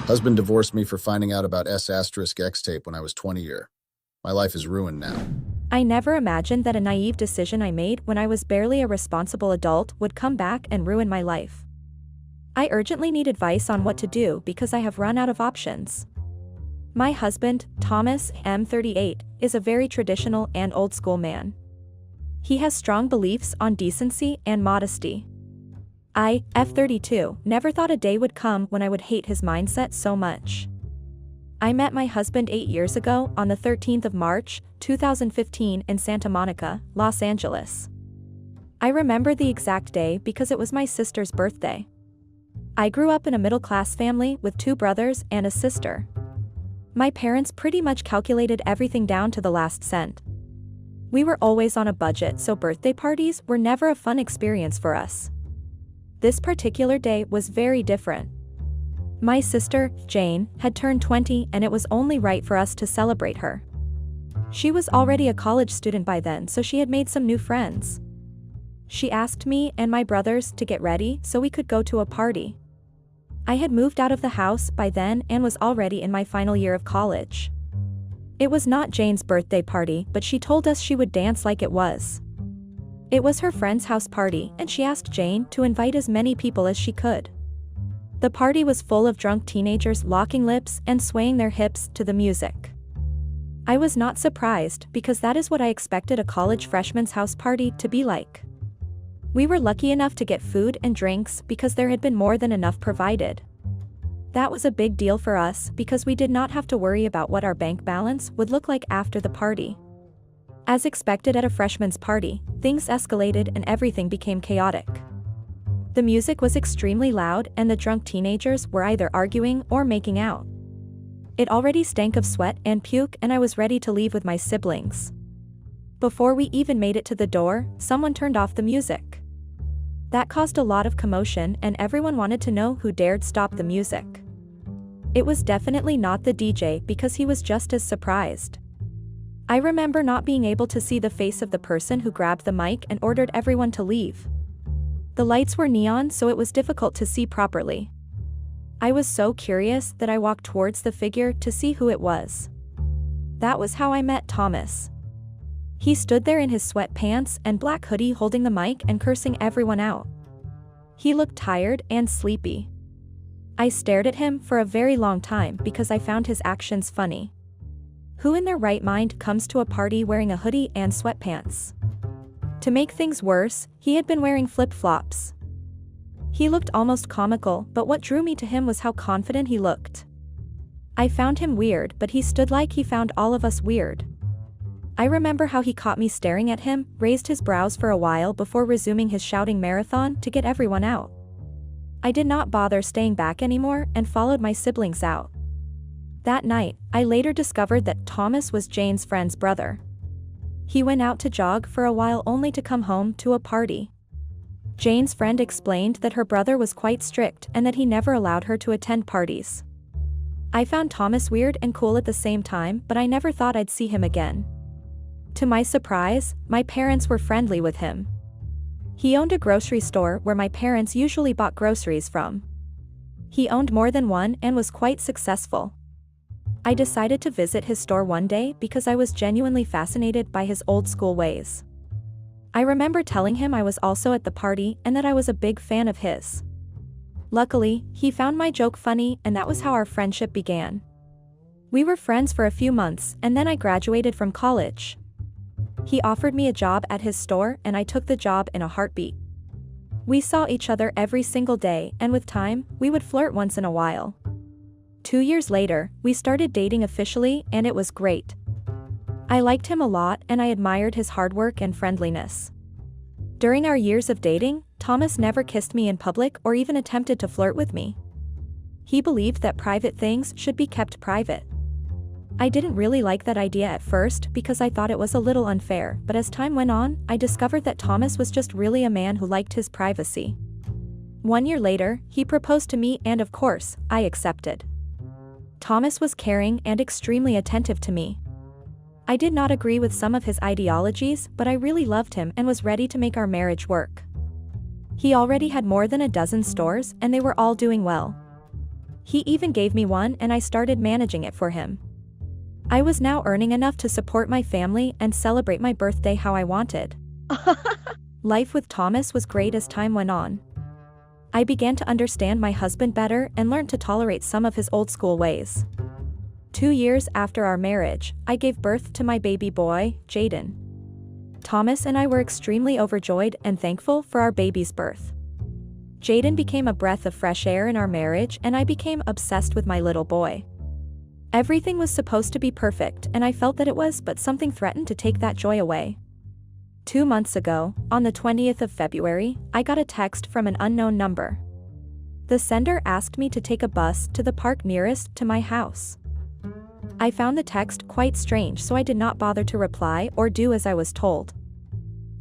Husband divorced me for finding out about xtape when I was 20 year. My life is ruined now. I never imagined that a naive decision I made when I was barely a responsible adult would come back and ruin my life. I urgently need advice on what to do because I have run out of options. My husband, Thomas, M38, is a very traditional and old-school man. He has strong beliefs on decency and modesty. I, F32, never thought a day would come when I would hate his mindset so much. I met my husband 8 years ago on the 13th of March, 2015 in Santa Monica, Los Angeles. I remember the exact day because it was my sister's birthday. I grew up in a middle-class family with 2 brothers and a sister. My parents pretty much calculated everything down to the last cent. We were always on a budget, so birthday parties were never a fun experience for us. This particular day was very different. My sister, Jane, had turned 20 and it was only right for us to celebrate her. She was already a college student by then, so she had made some new friends. She asked me and my brothers to get ready so we could go to a party. I had moved out of the house by then and was already in my final year of college. It was not Jane's birthday party, but she told us she would dance like it was. It was her friend's house party, and she asked Jane to invite as many people as she could. The party was full of drunk teenagers locking lips and swaying their hips to the music. I was not surprised because that is what I expected a college freshman's house party to be like. We were lucky enough to get food and drinks because there had been more than enough provided. That was a big deal for us because we did not have to worry about what our bank balance would look like after the party. As expected at a freshman's party, things escalated and everything became chaotic. The music was extremely loud and the drunk teenagers were either arguing or making out. It already stank of sweat and puke and I was ready to leave with my siblings. Before we even made it to the door, someone turned off the music. That caused a lot of commotion and everyone wanted to know who dared stop the music. It was definitely not the DJ because he was just as surprised. I remember not being able to see the face of the person who grabbed the mic and ordered everyone to leave. The lights were neon, so it was difficult to see properly. I was so curious that I walked towards the figure to see who it was. That was how I met Thomas. He stood there in his sweatpants and black hoodie holding the mic and cursing everyone out. He looked tired and sleepy. I stared at him for a very long time because I found his actions funny. Who in their right mind comes to a party wearing a hoodie and sweatpants? To make things worse, he had been wearing flip-flops. He looked almost comical, but what drew me to him was how confident he looked. I found him weird, but he stood like he found all of us weird. I remember how he caught me staring at him, raised his brows for a while before resuming his shouting marathon to get everyone out. I did not bother staying back anymore and followed my siblings out. That night, I later discovered that Thomas was Jane's friend's brother. He went out to jog for a while only to come home to a party. Jane's friend explained that her brother was quite strict and that he never allowed her to attend parties. I found Thomas weird and cool at the same time, but I never thought I'd see him again. To my surprise, my parents were friendly with him. He owned a grocery store where my parents usually bought groceries from. He owned more than one and was quite successful. I decided to visit his store one day because I was genuinely fascinated by his old-school ways. I remember telling him I was also at the party and that I was a big fan of his. Luckily, he found my joke funny and that was how our friendship began. We were friends for a few months and then I graduated from college. He offered me a job at his store and I took the job in a heartbeat. We saw each other every single day and with time, we would flirt once in a while. 2 years later, we started dating officially and it was great. I liked him a lot and I admired his hard work and friendliness. During our years of dating, Thomas never kissed me in public or even attempted to flirt with me. He believed that private things should be kept private. I didn't really like that idea at first because I thought it was a little unfair, but as time went on, I discovered that Thomas was just really a man who liked his privacy. 1 year later, he proposed to me and of course, I accepted. Thomas was caring and extremely attentive to me. I did not agree with some of his ideologies, but I really loved him and was ready to make our marriage work. He already had more than a dozen stores and they were all doing well. He even gave me one and I started managing it for him. I was now earning enough to support my family and celebrate my birthday how I wanted. Life with Thomas was great as time went on. I began to understand my husband better and learned to tolerate some of his old school ways. 2 years after our marriage, I gave birth to my baby boy, Jaden. Thomas and I were extremely overjoyed and thankful for our baby's birth. Jaden became a breath of fresh air in our marriage and I became obsessed with my little boy. Everything was supposed to be perfect and I felt that it was, but something threatened to take that joy away. 2 months ago, on the 20th of February, I got a text from an unknown number. The sender asked me to take a bus to the park nearest to my house. I found the text quite strange, so I did not bother to reply or do as I was told.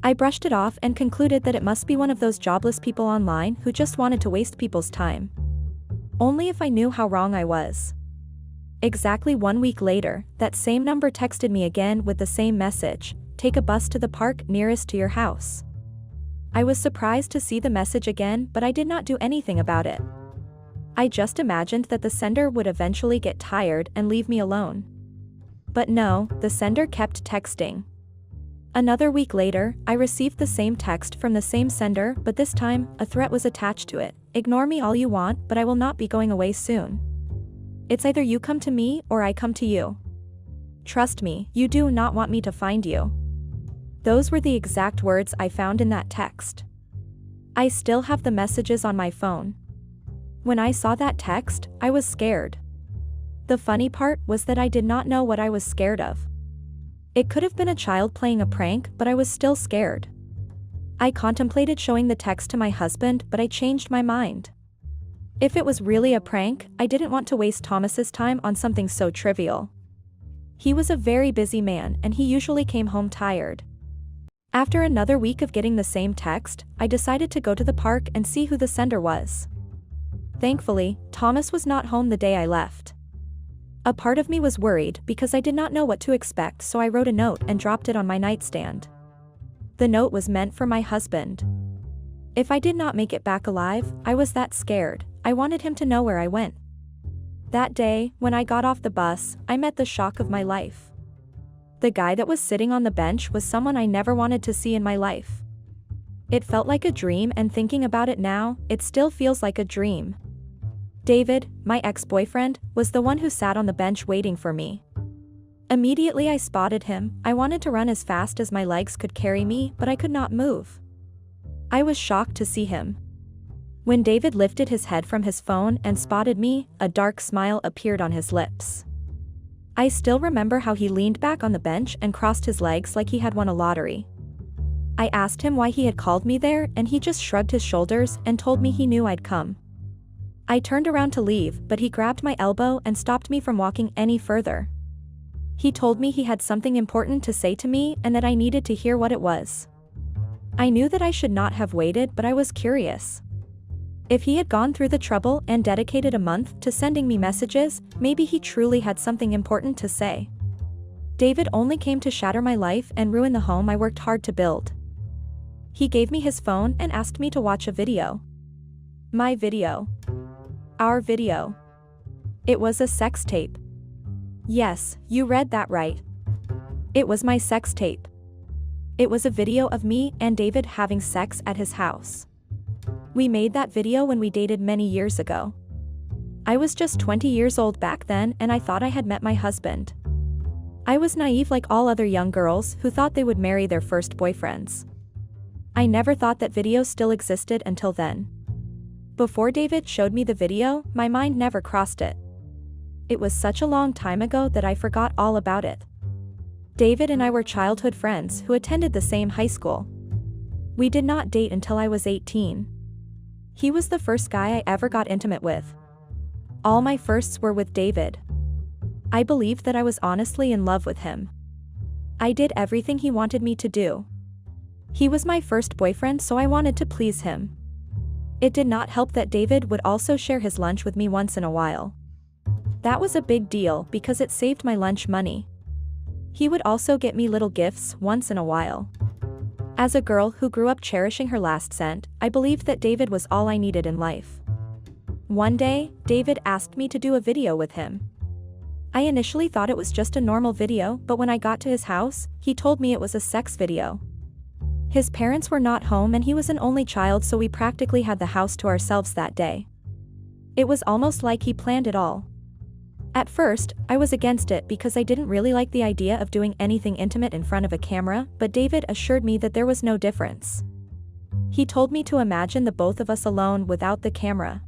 I brushed it off and concluded that it must be one of those jobless people online who just wanted to waste people's time. Only if I knew how wrong I was. Exactly 1 week later, that same number texted me again with the same message: take a bus to the park nearest to your house. I was surprised to see the message again, but I did not do anything about it. I just imagined that the sender would eventually get tired and leave me alone. But no, the sender kept texting. Another week later, I received the same text from the same sender, but this time, a threat was attached to it: ignore me all you want, but I will not be going away soon. It's either you come to me or I come to you. Trust me, you do not want me to find you. Those were the exact words I found in that text. I still have the messages on my phone. When I saw that text, I was scared. The funny part was that I did not know what I was scared of. It could have been a child playing a prank, but I was still scared. I contemplated showing the text to my husband, but I changed my mind. If it was really a prank, I didn't want to waste Thomas's time on something so trivial. He was a very busy man and he usually came home tired. After another week of getting the same text, I decided to go to the park and see who the sender was. Thankfully, Thomas was not home the day I left. A part of me was worried because I did not know what to expect, so I wrote a note and dropped it on my nightstand. The note was meant for my husband. If I did not make it back alive, I was that scared. I wanted him to know where I went. That day, when I got off the bus, I met the shock of my life. The guy that was sitting on the bench was someone I never wanted to see in my life. It felt like a dream, and thinking about it now, it still feels like a dream. David, my ex-boyfriend, was the one who sat on the bench waiting for me. Immediately I spotted him. I wanted to run as fast as my legs could carry me, but I could not move. I was shocked to see him. When David lifted his head from his phone and spotted me, a dark smile appeared on his lips. I still remember how he leaned back on the bench and crossed his legs like he had won a lottery. I asked him why he had called me there, and he just shrugged his shoulders and told me he knew I'd come. I turned around to leave, but he grabbed my elbow and stopped me from walking any further. He told me he had something important to say to me and that I needed to hear what it was. I knew that I should not have waited, but I was curious. If he had gone through the trouble and dedicated a month to sending me messages, maybe he truly had something important to say. David only came to shatter my life and ruin the home I worked hard to build. He gave me his phone and asked me to watch a video. My video. Our video. It was a sex tape. Yes, you read that right. It was my sex tape. It was a video of me and David having sex at his house. We made that video when we dated many years ago. I was just 20 years old back then and I thought I had met my husband. I was naive like all other young girls who thought they would marry their first boyfriends. I never thought that video still existed until then. Before David showed me the video, my mind never crossed it. It was such a long time ago that I forgot all about it. David and I were childhood friends who attended the same high school. We did not date until I was 18. He was the first guy I ever got intimate with. All my firsts were with David. I believed that I was honestly in love with him. I did everything he wanted me to do. He was my first boyfriend, so I wanted to please him. It did not help that David would also share his lunch with me once in a while. That was a big deal because it saved my lunch money. He would also get me little gifts once in a while. As a girl who grew up cherishing her last cent, I believed that David was all I needed in life. One day, David asked me to do a video with him. I initially thought it was just a normal video, but when I got to his house, he told me it was a sex video. His parents were not home and he was an only child, so we practically had the house to ourselves that day. It was almost like he planned it all. At first, I was against it because I didn't really like the idea of doing anything intimate in front of a camera, but David assured me that there was no difference. He told me to imagine the both of us alone without the camera.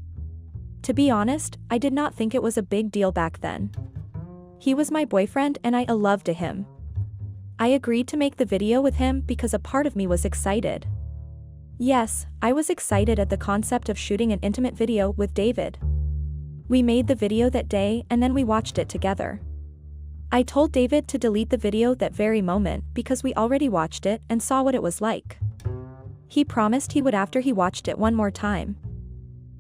To be honest, I did not think it was a big deal back then. He was my boyfriend and I loved him. I agreed to make the video with him because a part of me was excited. Yes, I was excited at the concept of shooting an intimate video with David. We made the video that day and then we watched it together. I told David to delete the video that very moment because we already watched it and saw what it was like. He promised he would after he watched it one more time.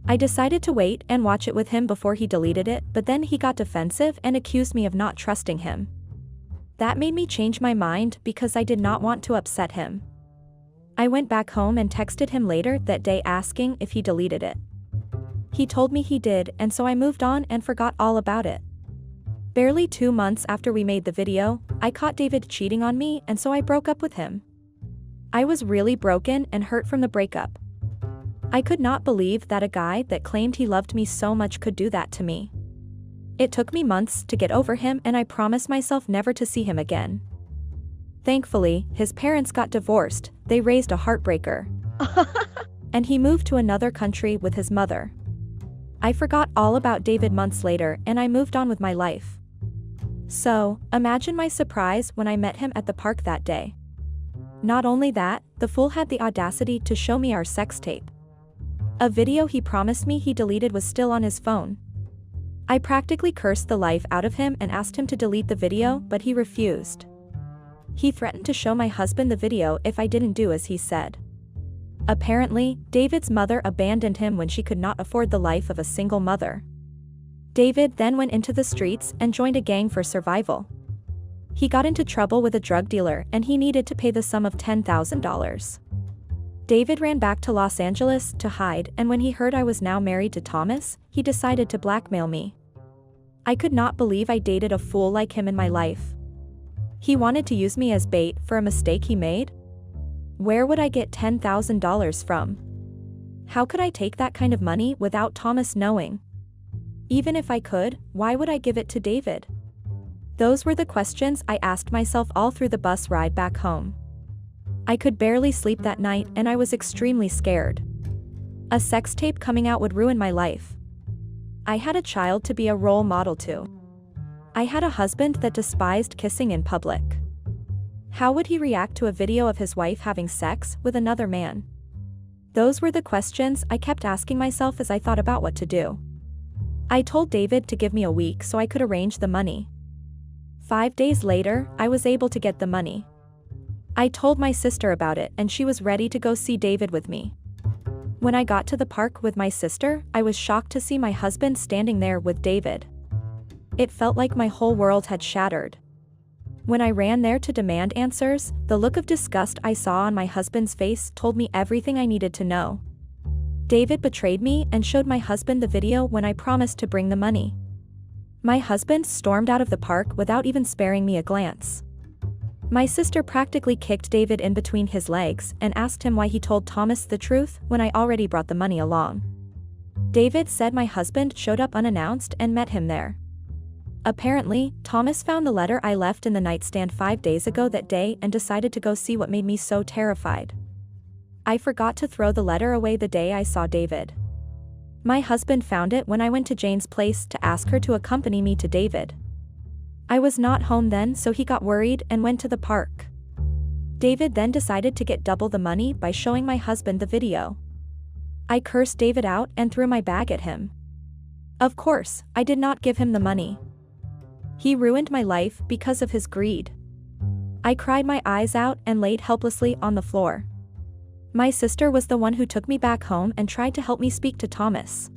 I decided to wait and watch it with him before he deleted it, but then he got defensive and accused me of not trusting him. That made me change my mind because I did not want to upset him. I went back home and texted him later that day asking if he deleted it. He told me he did, and so I moved on and forgot all about it. Barely 2 months after we made the video, I caught David cheating on me, and so I broke up with him. I was really broken and hurt from the breakup. I could not believe that a guy that claimed he loved me so much could do that to me. It took me months to get over him and I promised myself never to see him again. Thankfully, his parents got divorced, they raised a heartbreaker. And he moved to another country with his mother. I forgot all about David months later and I moved on with my life. So, imagine my surprise when I met him at the park that day. Not only that, the fool had the audacity to show me our sex tape. A video he promised me he deleted was still on his phone. I practically cursed the life out of him and asked him to delete the video, but he refused. He threatened to show my husband the video if I didn't do as he said. Apparently, David's mother abandoned him when she could not afford the life of a single mother. David then went into the streets and joined a gang for survival. He got into trouble with a drug dealer and he needed to pay the sum of $10,000. David ran back to Los Angeles to hide, and when he heard I was now married to Thomas, he decided to blackmail me. I could not believe I dated a fool like him in my life. He wanted to use me as bait for a mistake he made? Where would I get $10,000 from? How could I take that kind of money without Thomas knowing? Even if I could, why would I give it to David? Those were the questions I asked myself all through the bus ride back home. I could barely sleep that night and I was extremely scared. A sex tape coming out would ruin my life. I had a child to be a role model to. I had a husband that despised kissing in public. How would he react to a video of his wife having sex with another man? Those were the questions I kept asking myself as I thought about what to do. I told David to give me a week so I could arrange the money. 5 days later, I was able to get the money. I told my sister about it and she was ready to go see David with me. When I got to the park with my sister, I was shocked to see my husband standing there with David. It felt like my whole world had shattered. When I ran there to demand answers, the look of disgust I saw on my husband's face told me everything I needed to know. David betrayed me and showed my husband the video when I promised to bring the money. My husband stormed out of the park without even sparing me a glance. My sister practically kicked David in between his legs and asked him why he told Thomas the truth when I already brought the money along. David said my husband showed up unannounced and met him there. Apparently, Thomas found the letter I left in the nightstand 5 days ago that day and decided to go see what made me so terrified. I forgot to throw the letter away the day I saw David. My husband found it when I went to Jane's place to ask her to accompany me to David. I was not home then, so he got worried and went to the park. David then decided to get double the money by showing my husband the video. I cursed David out and threw my bag at him. Of course, I did not give him the money. He ruined my life because of his greed. I cried my eyes out and laid helplessly on the floor. My sister was the one who took me back home and tried to help me speak to Thomas.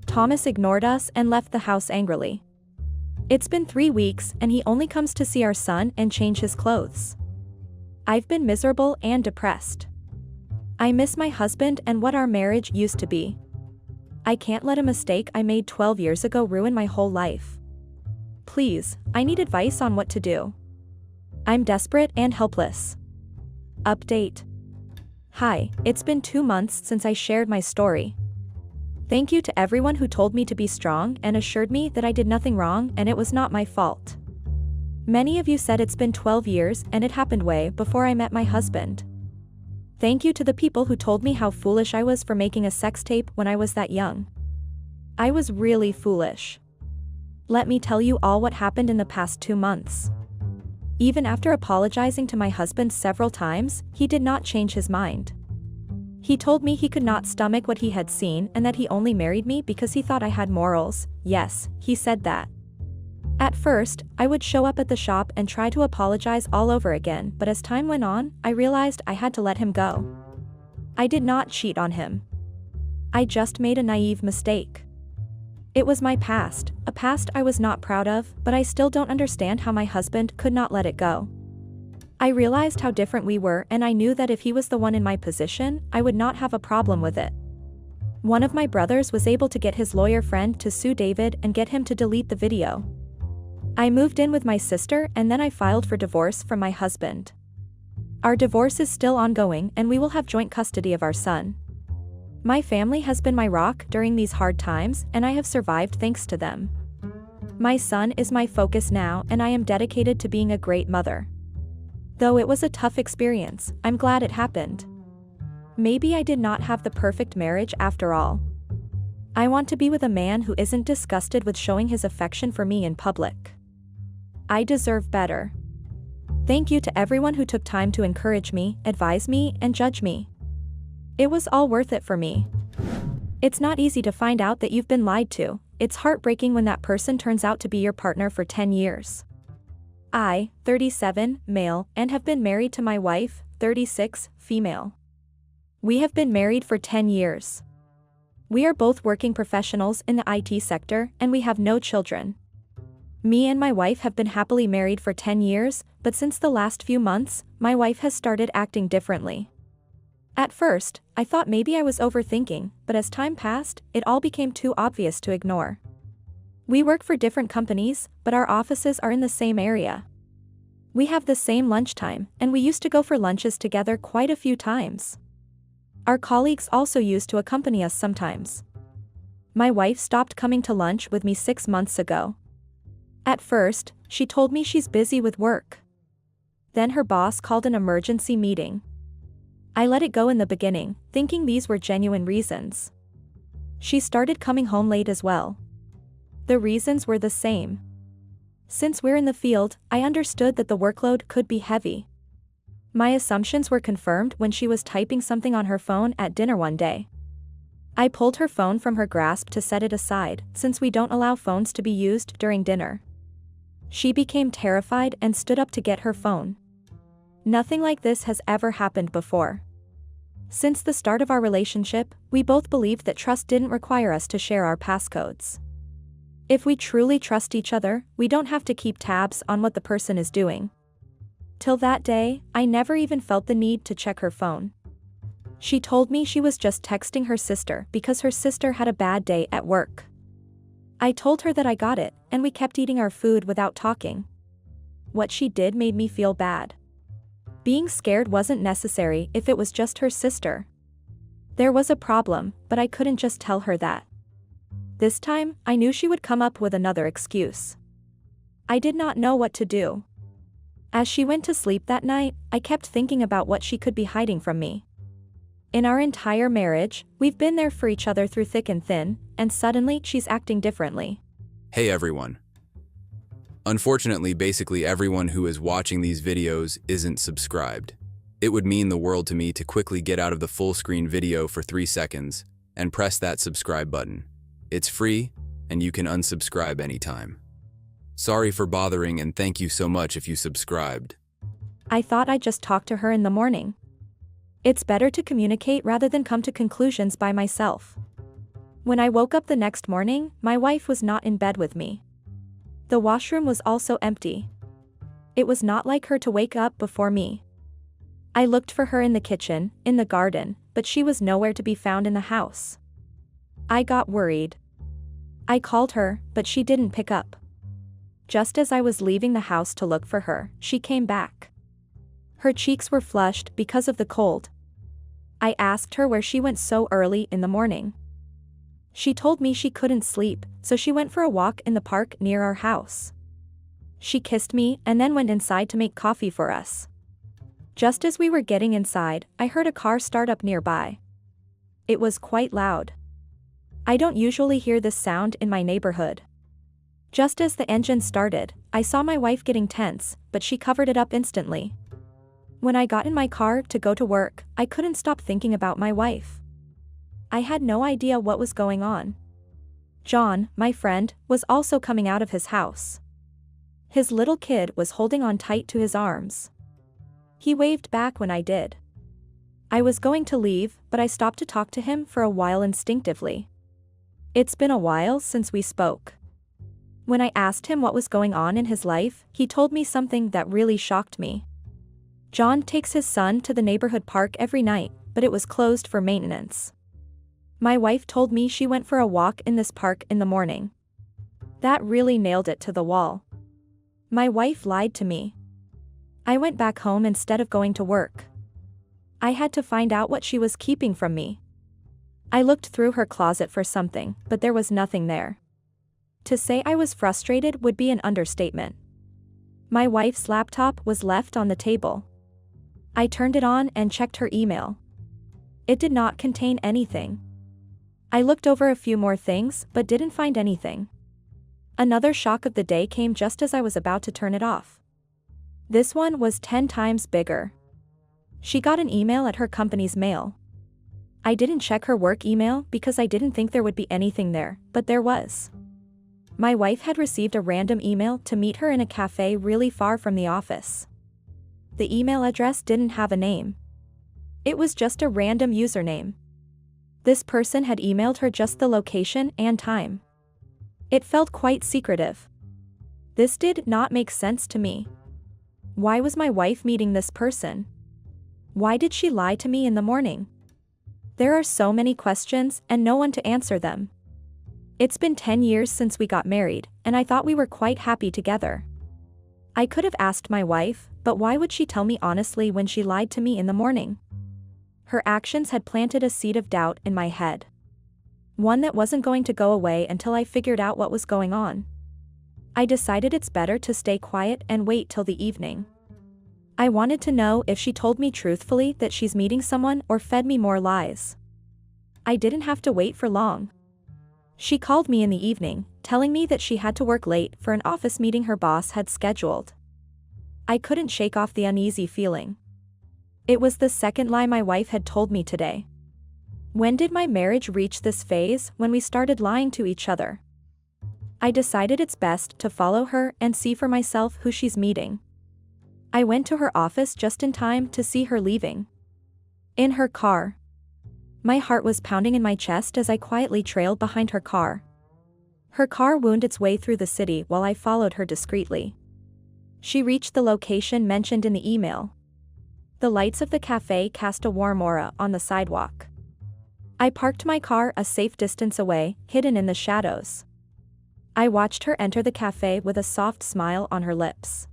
Thomas ignored us and left the house angrily. It's been 3 weeks and he only comes to see our son and change his clothes. I've been miserable and depressed. I miss my husband and what our marriage used to be. I can't let a mistake I made 12 years ago ruin my whole life. Please, I need advice on what to do. I'm desperate and helpless. Update. Hi, it's been 2 months since I shared my story. Thank you to everyone who told me to be strong and assured me that I did nothing wrong and it was not my fault. Many of you said it's been 12 years and it happened way before I met my husband. Thank you to the people who told me how foolish I was for making a sex tape when I was that young. I was really foolish. Let me tell you all what happened in the past 2 months. Even after apologizing to my husband several times, he did not change his mind. He told me he could not stomach what he had seen and that he only married me because he thought I had morals. Yes, he said that. At first, I would show up at the shop and try to apologize all over again, but as time went on, I realized I had to let him go. I did not cheat on him. I just made a naive mistake. It was my past, a past I was not proud of, but I still don't understand how my husband could not let it go. I realized how different we were and I knew that if he was the one in my position, I would not have a problem with it. One of my brothers was able to get his lawyer friend to sue David and get him to delete the video. I moved in with my sister and then I filed for divorce from my husband. Our divorce is still ongoing and we will have joint custody of our son. My family has been my rock during these hard times and I have survived thanks to them. My son is my focus now and I am dedicated to being a great mother. Though it was a tough experience, I'm glad it happened. Maybe I did not have the perfect marriage after all. I want to be with a man who isn't disgusted with showing his affection for me in public. I deserve better. Thank you to everyone who took time to encourage me, advise me, and judge me. It was all worth it for me. It's not easy to find out that you've been lied to. It's heartbreaking when that person turns out to be your partner for 10 years. I, 37, male, and have been married to my wife, 36, female. We have been married for 10 years. We are both working professionals in the IT sector and we have no children. Me and my wife have been happily married for 10 years, but since the last few months, my wife has started acting differently. At first, I thought maybe I was overthinking, but as time passed, it all became too obvious to ignore. We work for different companies, but our offices are in the same area. We have the same lunchtime, and we used to go for lunches together quite a few times. Our colleagues also used to accompany us sometimes. My wife stopped coming to lunch with me 6 months ago. At first, she told me she's busy with work. Then her boss called an emergency meeting. I let it go in the beginning, thinking these were genuine reasons. She started coming home late as well. The reasons were the same. Since we're in the field, I understood that the workload could be heavy. My assumptions were confirmed when she was typing something on her phone at dinner one day. I pulled her phone from her grasp to set it aside, since we don't allow phones to be used during dinner. She became terrified and stood up to get her phone. Nothing like this has ever happened before. Since the start of our relationship, we both believed that trust didn't require us to share our passcodes. If we truly trust each other, we don't have to keep tabs on what the person is doing. Till that day, I never even felt the need to check her phone. She told me she was just texting her sister because her sister had a bad day at work. I told her that I got it, and we kept eating our food without talking. What she did made me feel bad. Being scared wasn't necessary if it was just her sister. There was a problem, but I couldn't just tell her that. This time, I knew she would come up with another excuse. I did not know what to do. As she went to sleep that night, I kept thinking about what she could be hiding from me. In our entire marriage, we've been there for each other through thick and thin, and suddenly she's acting differently. Hey everyone. Unfortunately, basically everyone who is watching these videos isn't subscribed. It would mean the world to me to quickly get out of the full screen video for 3 seconds and press that subscribe button. It's free, and you can unsubscribe anytime. Sorry for bothering and thank you so much if you subscribed. I thought I'd just talk to her in the morning. It's better to communicate rather than come to conclusions by myself. When I woke up the next morning, my wife was not in bed with me. The washroom was also empty. It was not like her to wake up before me. I looked for her in the kitchen, in the garden, but she was nowhere to be found in the house. I got worried. I called her, but she didn't pick up. Just as I was leaving the house to look for her, she came back. Her cheeks were flushed because of the cold. I asked her where she went so early in the morning. She told me she couldn't sleep, so she went for a walk in the park near our house. She kissed me and then went inside to make coffee for us. Just as we were getting inside, I heard a car start up nearby. It was quite loud. I don't usually hear this sound in my neighborhood. Just as the engine started, I saw my wife getting tense, but she covered it up instantly. When I got in my car to go to work, I couldn't stop thinking about my wife. I had no idea what was going on. John, my friend, was also coming out of his house. His little kid was holding on tight to his arms. He waved back when I did. I was going to leave, but I stopped to talk to him for a while instinctively. It's been a while since we spoke. When I asked him what was going on in his life, he told me something that really shocked me. John takes his son to the neighborhood park every night, but it was closed for maintenance. My wife told me she went for a walk in this park in the morning. That really nailed it to the wall. My wife lied to me. I went back home instead of going to work. I had to find out what she was keeping from me. I looked through her closet for something, but there was nothing there. To say I was frustrated would be an understatement. My wife's laptop was left on the table. I turned it on and checked her email. It did not contain anything. I looked over a few more things, but didn't find anything. Another shock of the day came just as I was about to turn it off. This one was 10 times bigger. She got an email at her company's mail. I didn't check her work email because I didn't think there would be anything there, but there was. My wife had received a random email to meet her in a cafe really far from the office. The email address didn't have a name. It was just a random username. This person had emailed her just the location and time. It felt quite secretive. This did not make sense to me. Why was my wife meeting this person? Why did she lie to me in the morning? There are so many questions and no one to answer them. It's been 10 years since we got married, and I thought we were quite happy together. I could have asked my wife, but why would she tell me honestly when she lied to me in the morning? Her actions had planted a seed of doubt in my head. One that wasn't going to go away until I figured out what was going on. I decided it's better to stay quiet and wait till the evening. I wanted to know if she told me truthfully that she's meeting someone or fed me more lies. I didn't have to wait for long. She called me in the evening, telling me that she had to work late for an office meeting her boss had scheduled. I couldn't shake off the uneasy feeling. It was the second lie my wife had told me today. When did my marriage reach this phase when we started lying to each other? I decided it's best to follow her and see for myself who she's meeting. I went to her office just in time to see her leaving. In her car. My heart was pounding in my chest as I quietly trailed behind her car. Her car wound its way through the city while I followed her discreetly. She reached the location mentioned in the email. The lights of the cafe cast a warm aura on the sidewalk. I parked my car a safe distance away, hidden in the shadows. I watched her enter the cafe with a soft smile on her lips.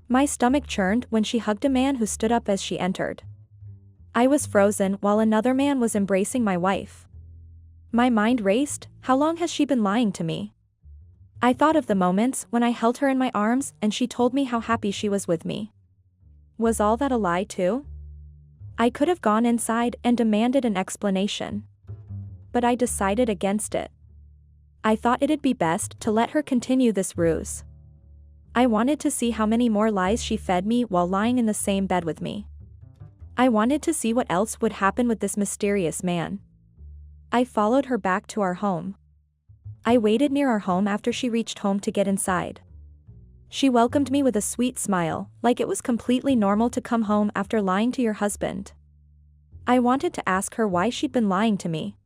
My stomach churned when she hugged a man who stood up as she entered. I was frozen while another man was embracing my wife. My mind raced. How long has she been lying to me? I thought of the moments when I held her in my arms and she told me how happy she was with me. Was all that a lie too? I could have gone inside and demanded an explanation. But I decided against it. I thought it'd be best to let her continue this ruse. I wanted to see how many more lies she fed me while lying in the same bed with me. I wanted to see what else would happen with this mysterious man. I followed her back to our home. I waited near our home after she reached home to get inside. She welcomed me with a sweet smile, like it was completely normal to come home after lying to your husband. I wanted to ask her why she'd been lying to me.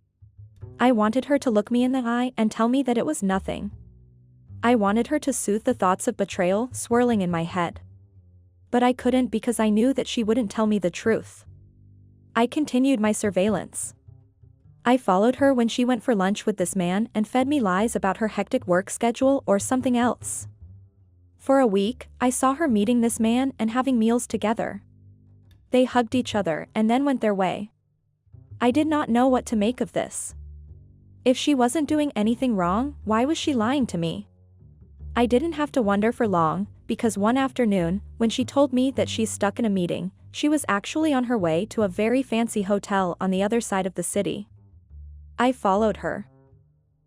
I wanted her to look me in the eye and tell me that it was nothing. I wanted her to soothe the thoughts of betrayal swirling in my head. But I couldn't because I knew that she wouldn't tell me the truth. I continued my surveillance. I followed her when she went for lunch with this man and fed me lies about her hectic work schedule or something else. For a week, I saw her meeting this man and having meals together. They hugged each other and then went their way. I did not know what to make of this. If she wasn't doing anything wrong, why was she lying to me? I didn't have to wonder for long, because one afternoon, when she told me that she's stuck in a meeting, she was actually on her way to a very fancy hotel on the other side of the city. I followed her.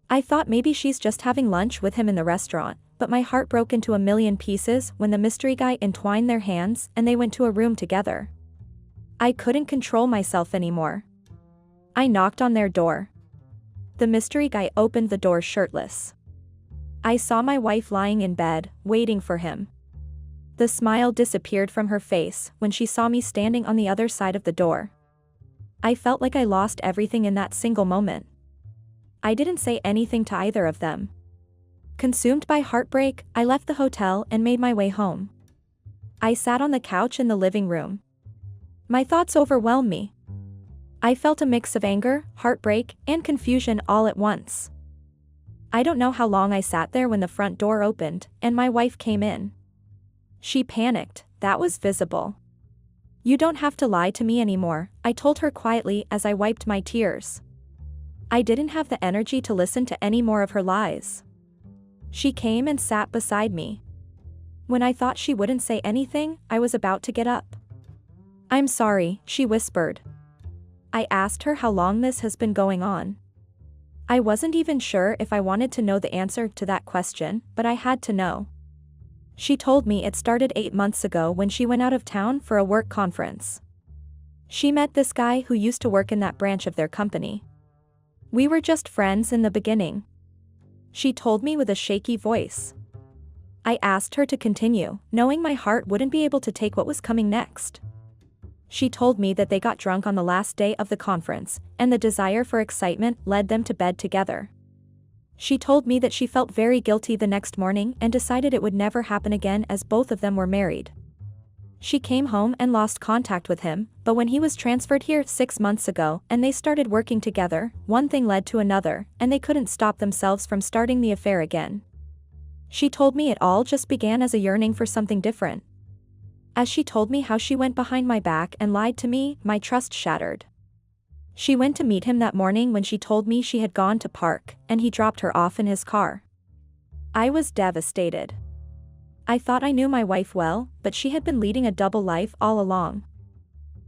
I thought maybe she's just having lunch with him in the restaurant, but my heart broke into a million pieces when the mystery guy entwined their hands and they went to a room together. I couldn't control myself anymore. I knocked on their door. The mystery guy opened the door shirtless. I saw my wife lying in bed, waiting for him. The smile disappeared from her face when she saw me standing on the other side of the door. I felt like I lost everything in that single moment. I didn't say anything to either of them. Consumed by heartbreak, I left the hotel and made my way home. I sat on the couch in the living room. My thoughts overwhelmed me. I felt a mix of anger, heartbreak, and confusion all at once. I don't know how long I sat there when the front door opened, and my wife came in. She panicked, that was visible. "You don't have to lie to me anymore," I told her quietly as I wiped my tears. I didn't have the energy to listen to any more of her lies. She came and sat beside me. When I thought she wouldn't say anything, I was about to get up. "I'm sorry," she whispered. I asked her how long this has been going on. I wasn't even sure if I wanted to know the answer to that question, but I had to know. She told me it started 8 months ago when she went out of town for a work conference. She met this guy who used to work in that branch of their company. We were just friends in the beginning. She told me with a shaky voice. I asked her to continue, knowing my heart wouldn't be able to take what was coming next. She told me that they got drunk on the last day of the conference, and the desire for excitement led them to bed together. She told me that she felt very guilty the next morning and decided it would never happen again as both of them were married. She came home and lost contact with him, but when he was transferred here 6 months ago and they started working together, one thing led to another, and they couldn't stop themselves from starting the affair again. She told me it all just began as a yearning for something different. As she told me how she went behind my back and lied to me, my trust shattered. She went to meet him that morning when she told me she had gone to park, and he dropped her off in his car. I was devastated. I thought I knew my wife well, but she had been leading a double life all along.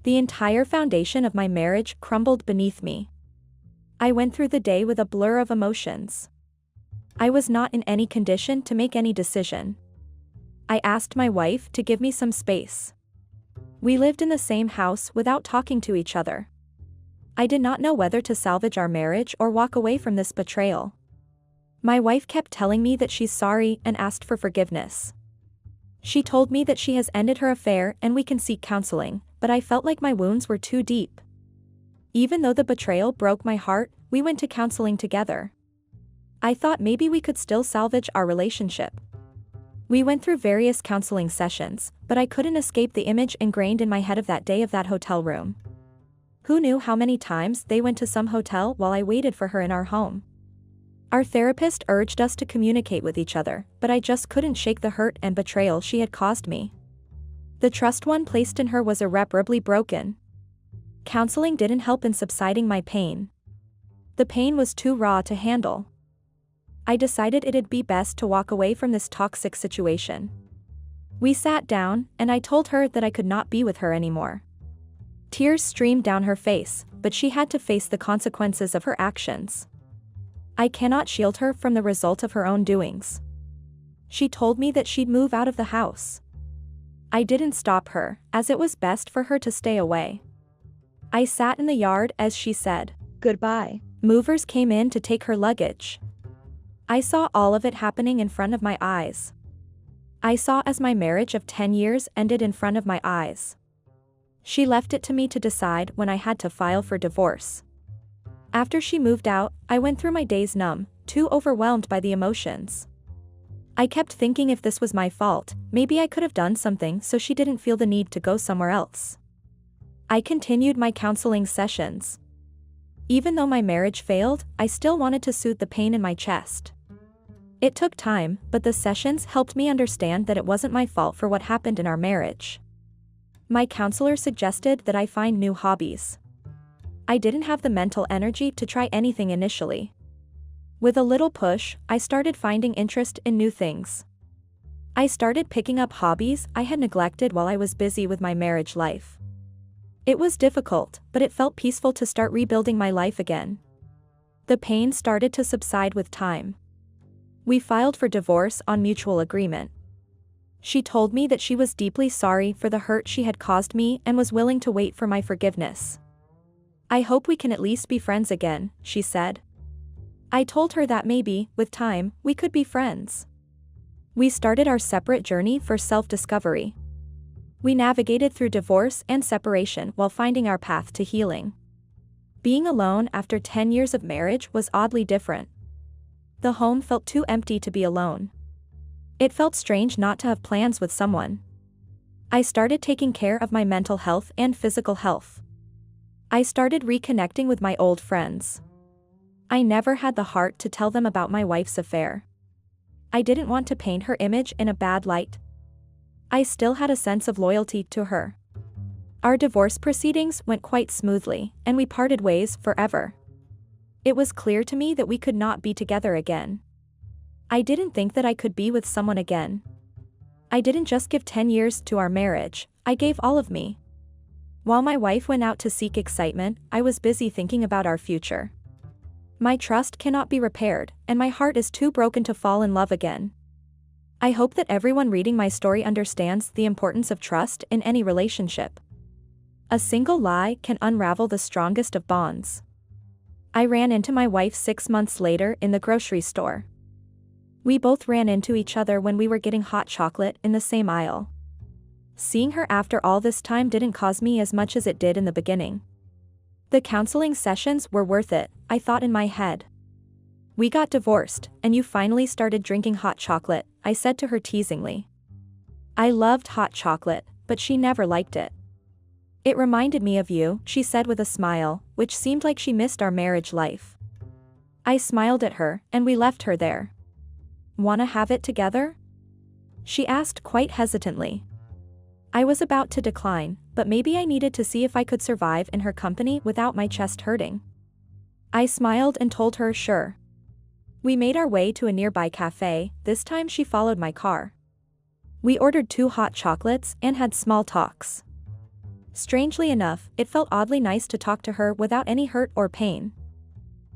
The entire foundation of my marriage crumbled beneath me. I went through the day with a blur of emotions. I was not in any condition to make any decision. I asked my wife to give me some space. We lived in the same house without talking to each other. I did not know whether to salvage our marriage or walk away from this betrayal. My wife kept telling me that she's sorry and asked for forgiveness. She told me that she has ended her affair and we can seek counseling, but I felt like my wounds were too deep. Even though the betrayal broke my heart, we went to counseling together. I thought maybe we could still salvage our relationship. We went through various counseling sessions, but I couldn't escape the image ingrained in my head of that day of that hotel room. Who knew how many times they went to some hotel while I waited for her in our home? Our therapist urged us to communicate with each other, but I just couldn't shake the hurt and betrayal she had caused me. The trust one placed in her was irreparably broken. Counseling didn't help in subsiding my pain. The pain was too raw to handle. I decided it'd be best to walk away from this toxic situation. We sat down, and I told her that I could not be with her anymore. Tears streamed down her face, but she had to face the consequences of her actions. I cannot shield her from the result of her own doings. She told me that she'd move out of the house. I didn't stop her, as it was best for her to stay away. I sat in the yard as she said, "Goodbye." Movers came in to take her luggage. I saw all of it happening in front of my eyes. I saw as my marriage of 10 years ended in front of my eyes. She left it to me to decide when I had to file for divorce. After she moved out, I went through my days numb, too overwhelmed by the emotions. I kept thinking if this was my fault, maybe I could have done something so she didn't feel the need to go somewhere else. I continued my counseling sessions. Even though my marriage failed, I still wanted to soothe the pain in my chest. It took time, but the sessions helped me understand that it wasn't my fault for what happened in our marriage. My counselor suggested that I find new hobbies. I didn't have the mental energy to try anything initially. With a little push, I started finding interest in new things. I started picking up hobbies I had neglected while I was busy with my marriage life. It was difficult, but it felt peaceful to start rebuilding my life again. The pain started to subside with time. We filed for divorce on mutual agreement. She told me that she was deeply sorry for the hurt she had caused me and was willing to wait for my forgiveness. "I hope we can at least be friends again," she said. I told her that maybe, with time, we could be friends. We started our separate journey for self-discovery. We navigated through divorce and separation while finding our path to healing. Being alone after 10 years of marriage was oddly different. The home felt too empty to be alone. It felt strange not to have plans with someone. I started taking care of my mental health and physical health. I started reconnecting with my old friends. I never had the heart to tell them about my wife's affair. I didn't want to paint her image in a bad light. I still had a sense of loyalty to her. Our divorce proceedings went quite smoothly, and we parted ways forever. It was clear to me that we could not be together again. I didn't think that I could be with someone again. I didn't just give 10 years to our marriage, I gave all of me. While my wife went out to seek excitement, I was busy thinking about our future. My trust cannot be repaired, and my heart is too broken to fall in love again. I hope that everyone reading my story understands the importance of trust in any relationship. A single lie can unravel the strongest of bonds. I ran into my wife 6 months later in the grocery store. We both ran into each other when we were getting hot chocolate in the same aisle. Seeing her after all this time didn't cause me as much as it did in the beginning. The counseling sessions were worth it, I thought in my head. "We got divorced, and you finally started drinking hot chocolate," I said to her teasingly. I loved hot chocolate, but she never liked it. "It reminded me of you," she said with a smile, which seemed like she missed our marriage life. I smiled at her, and we left her there. "Wanna have it together?" she asked quite hesitantly. I was about to decline, but maybe I needed to see if I could survive in her company without my chest hurting. I smiled and told her sure. We made our way to a nearby cafe, this time she followed my car. We ordered 2 hot chocolates and had small talks. Strangely enough, it felt oddly nice to talk to her without any hurt or pain.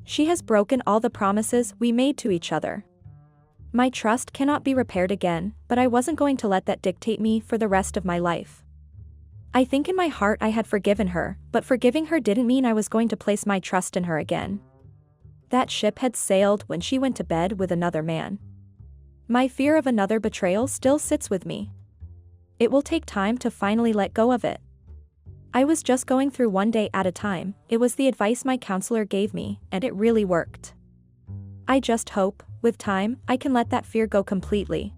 She has broken all the promises we made to each other. My trust cannot be repaired again, but I wasn't going to let that dictate me for the rest of my life. I think in my heart I had forgiven her, but forgiving her didn't mean I was going to place my trust in her again. That ship had sailed when she went to bed with another man. My fear of another betrayal still sits with me. It will take time to finally let go of it. I was just going through one day at a time. It was the advice my counselor gave me, and it really worked. I just hope, with time, I can let that fear go completely.